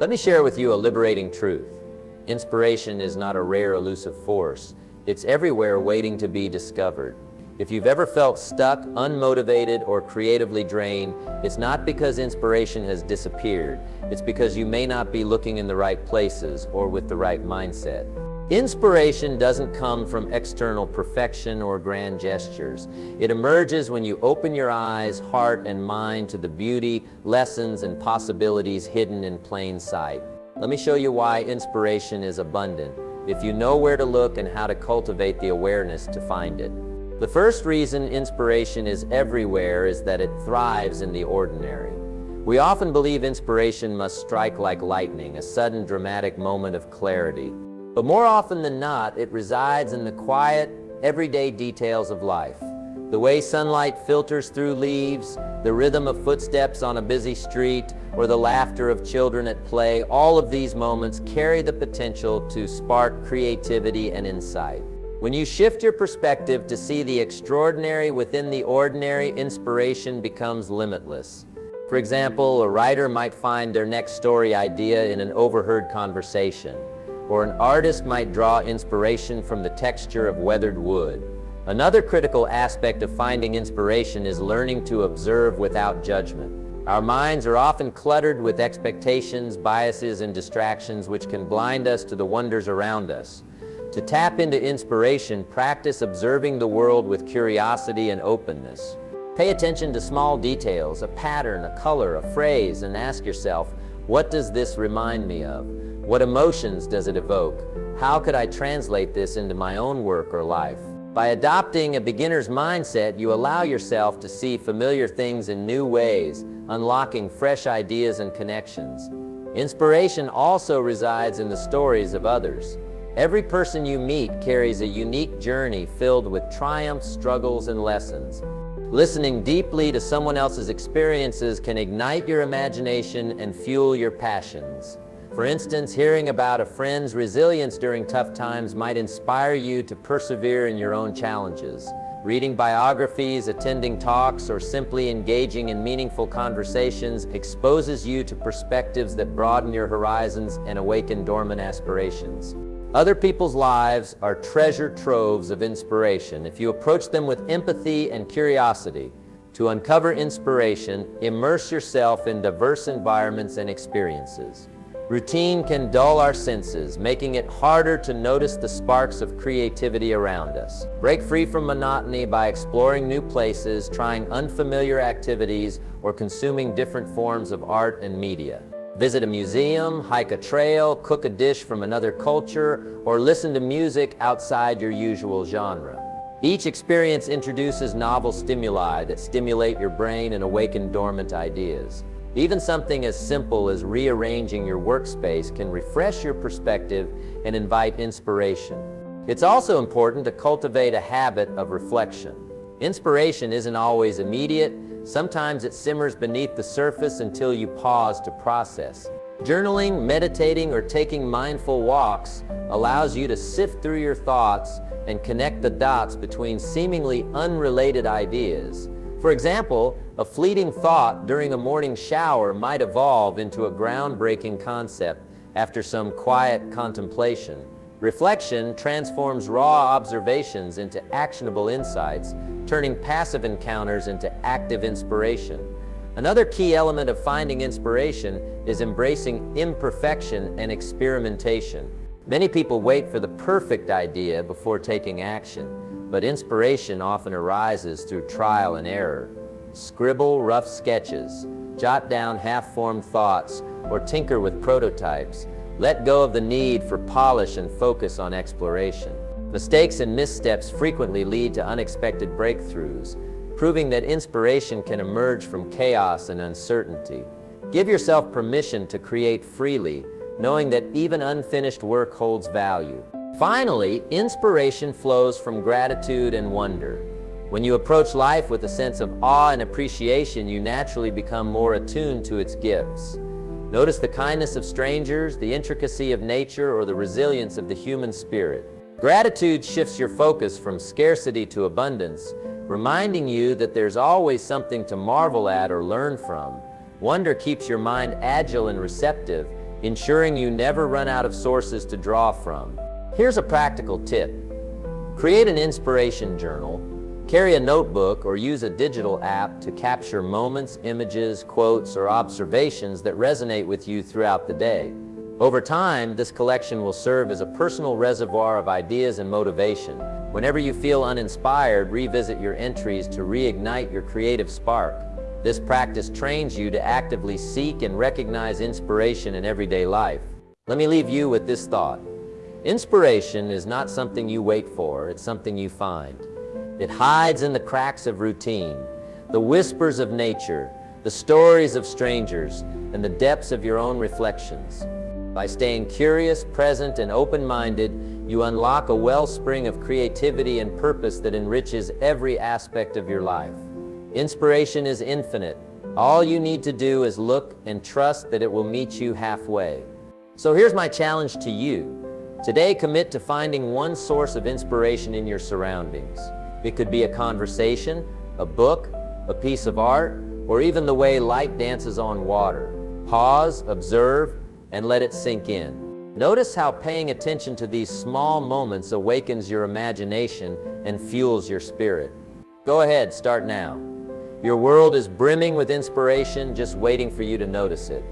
Let me share with you a liberating truth. Inspiration is not a rare, elusive force. It's everywhere waiting to be discovered. If you've ever felt stuck, unmotivated, or creatively drained, it's not because inspiration has disappeared. It's because you may not be looking in the right places or with the right mindset. Inspiration doesn't come from external perfection or grand gestures. It emerges when you open your eyes, heart, and mind to the beauty, lessons, and possibilities hidden in plain sight. Let me show you why inspiration is abundant, if you know where to look and how to cultivate the awareness to find it. The first reason inspiration is everywhere is that it thrives in the ordinary. We often believe inspiration must strike like lightning, a sudden dramatic moment of clarity. But more often than not, it resides in the quiet, everyday details of life. The way sunlight filters through leaves, the rhythm of footsteps on a busy street, or the laughter of children at play, all of these moments carry the potential to spark creativity and insight. When you shift your perspective to see the extraordinary within the ordinary, inspiration becomes limitless. For example, a writer might find their next story idea in an overheard conversation, or an artist might draw inspiration from the texture of weathered wood. Another critical aspect of finding inspiration is learning to observe without judgment. Our minds are often cluttered with expectations, biases, and distractions which can blind us to the wonders around us. To tap into inspiration, practice observing the world with curiosity and openness. Pay attention to small details, a pattern, a color, a phrase, and ask yourself, what does this remind me of? What emotions does it evoke? How could I translate this into my own work or life? By adopting a beginner's mindset, you allow yourself to see familiar things in new ways, unlocking fresh ideas and connections. Inspiration also resides in the stories of others. Every person you meet carries a unique journey filled with triumphs, struggles, and lessons. Listening deeply to someone else's experiences can ignite your imagination and fuel your passions. For instance, hearing about a friend's resilience during tough times might inspire you to persevere in your own challenges. Reading biographies, attending talks, or simply engaging in meaningful conversations exposes you to perspectives that broaden your horizons and awaken dormant aspirations. Other people's lives are treasure troves of inspiration if you approach them with empathy and curiosity. To uncover inspiration, immerse yourself in diverse environments and experiences. Routine can dull our senses, making it harder to notice the sparks of creativity around us. Break free from monotony by exploring new places, trying unfamiliar activities, or consuming different forms of art and media. Visit a museum, hike a trail, cook a dish from another culture, or listen to music outside your usual genre. Each experience introduces novel stimuli that stimulate your brain and awaken dormant ideas. Even something as simple as rearranging your workspace can refresh your perspective and invite inspiration. It's also important to cultivate a habit of reflection. Inspiration isn't always immediate. Sometimes it simmers beneath the surface until you pause to process. Journaling, meditating, or taking mindful walks allows you to sift through your thoughts and connect the dots between seemingly unrelated ideas. For example, a fleeting thought during a morning shower might evolve into a groundbreaking concept after some quiet contemplation. Reflection transforms raw observations into actionable insights, turning passive encounters into active inspiration. Another key element of finding inspiration is embracing imperfection and experimentation. Many people wait for the perfect idea before taking action, but inspiration often arises through trial and error. Scribble rough sketches, jot down half-formed thoughts, or tinker with prototypes. Let go of the need for polish and focus on exploration. Mistakes and missteps frequently lead to unexpected breakthroughs, proving that inspiration can emerge from chaos and uncertainty. Give yourself permission to create freely, knowing that even unfinished work holds value. Finally, inspiration flows from gratitude and wonder. When you approach life with a sense of awe and appreciation, you naturally become more attuned to its gifts. Notice the kindness of strangers, the intricacy of nature, or the resilience of the human spirit. Gratitude shifts your focus from scarcity to abundance, reminding you that there's always something to marvel at or learn from. Wonder keeps your mind agile and receptive, ensuring you never run out of sources to draw from. Here's a practical tip. Create an inspiration journal. Carry a notebook or use a digital app to capture moments, images, quotes, or observations that resonate with you throughout the day. Over time, this collection will serve as a personal reservoir of ideas and motivation. Whenever you feel uninspired, revisit your entries to reignite your creative spark. This practice trains you to actively seek and recognize inspiration in everyday life. Let me leave you with this thought. Inspiration is not something you wait for, it's something you find. It hides in the cracks of routine, the whispers of nature, the stories of strangers, and the depths of your own reflections. By staying curious, present, and open-minded, you unlock a wellspring of creativity and purpose that enriches every aspect of your life. Inspiration is infinite. All you need to do is look and trust that it will meet you halfway. So here's my challenge to you. Today, commit to finding one source of inspiration in your surroundings. It could be a conversation, a book, a piece of art, or even the way light dances on water. Pause, observe, and let it sink in. Notice how paying attention to these small moments awakens your imagination and fuels your spirit. Go ahead, start now. Your world is brimming with inspiration, just waiting for you to notice it.